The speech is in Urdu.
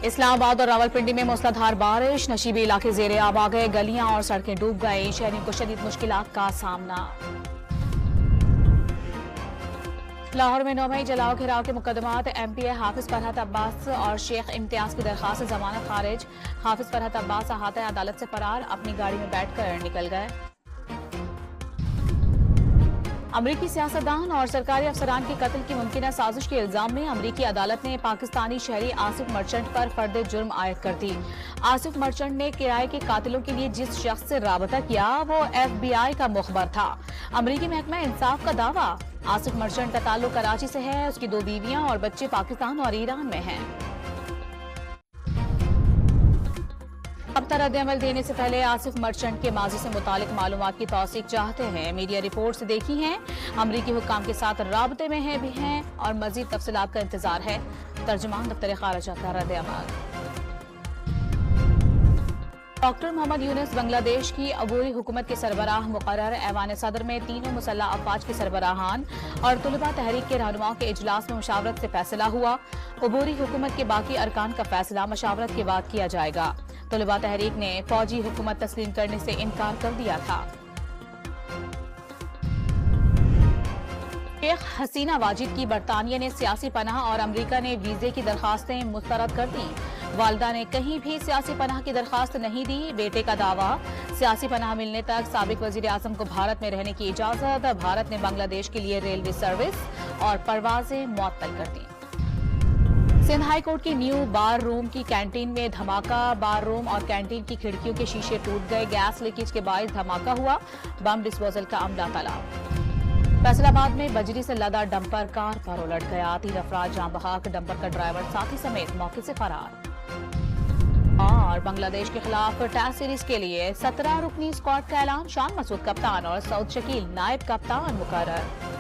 اسلام آباد اور راولپنڈی میں موسلادھار بارش، نشیبی علاقے زیر آب آ گئے، گلیاں اور سڑکیں ڈوب گئیں، شہریوں کو شدید مشکلات کا سامنا۔ لاہور میں 9 مئی جلاؤ گھراؤ کے مقدمات، ایم پی اے حافظ فرحت عباس اور شیخ امتیاز کی درخواست ضمانت خارج۔ حافظ فرحت عباس احاطہ عدالت سے فرار، اپنی گاڑی میں بیٹھ کر نکل گئے۔ امریکی سیاستدان اور سرکاری افسران کے قتل کی ممکنہ سازش کے الزام میں امریکی عدالت نے پاکستانی شہری آصف مرچنٹ پر فرد جرم عائد کر دی۔ آصف مرچنٹ نے کرائے کے قاتلوں کے لیے جس شخص سے رابطہ کیا وہ ایف بی آئی کا مخبر تھا۔ امریکی محکمہ انصاف کا دعویٰ، آصف مرچنٹ کا تعلق کراچی سے ہے، اس کی 2 بیویاں اور بچے پاکستان اور ایران میں ہیں۔ اب تک رد عمل دینے سے پہلے آصف مرچنٹ کے ماضی سے متعلق معلومات کی توثیق چاہتے ہیں۔ میڈیا رپورٹس دیکھی ہیں، امریکی حکام کے ساتھ رابطے میں ہیں اور مزید تفصیلات کا انتظار ہے۔ ترجمان دفتر خارجہ کا رد عمل۔ ڈاکٹر محمد یونس بنگلہ دیش کی عبوری حکومت کے سربراہ مقرر۔ ایوان صدر میں تینوں مسلح افواج کے سربراہان اور طلباء تحریک کے رہنماؤں کے اجلاس میں مشاورت سے فیصلہ ہوا۔ عبوری حکومت کے باقی ارکان کا فیصلہ مشاورت کے بعد کیا جائے گا۔ طلباء تحریک نے فوجی حکومت تسلیم کرنے سے انکار کر دیا تھا۔ شیخ حسینہ واجد کی برطانیہ نے سیاسی پناہ اور امریکہ نے ویزے کی درخواستیں مسترد کر دیں۔ والدہ نے کہیں بھی سیاسی پناہ کی درخواست نہیں دی۔ بیٹے کا دعویٰ، سیاسی پناہ ملنے تک سابق وزیر اعظم کو بھارت میں رہنے کی اجازت۔ بھارت نے بنگلہ دیش کے لیے ریلوے سروس اور پروازیں معطل کر دیں۔ سندھ ہائی کورٹ کی نیو بار روم کی کینٹین میں دھماکہ، بار روم اور کینٹین کی کھڑکیوں کے شیشے ٹوٹ گئے، گیس لیکیج کے باعث دھماکہ ہوا، بم ڈسپوزل کا عملہ طلب۔ فیصل آباد میں بجری سے لدا ڈمپر کار پر الٹ گیا، 3 افراد جاں بحق، ڈمپر کا ڈرائیور ساتھی سمیت موقع سے فرار۔ اور بنگلہ دیش کے خلاف ٹیسٹ سیریز کے لیے 17 رکنی اسکواڈ کا اعلان، شان مسعود کپتان اور سعود شکیل نائب کپتان مقرر۔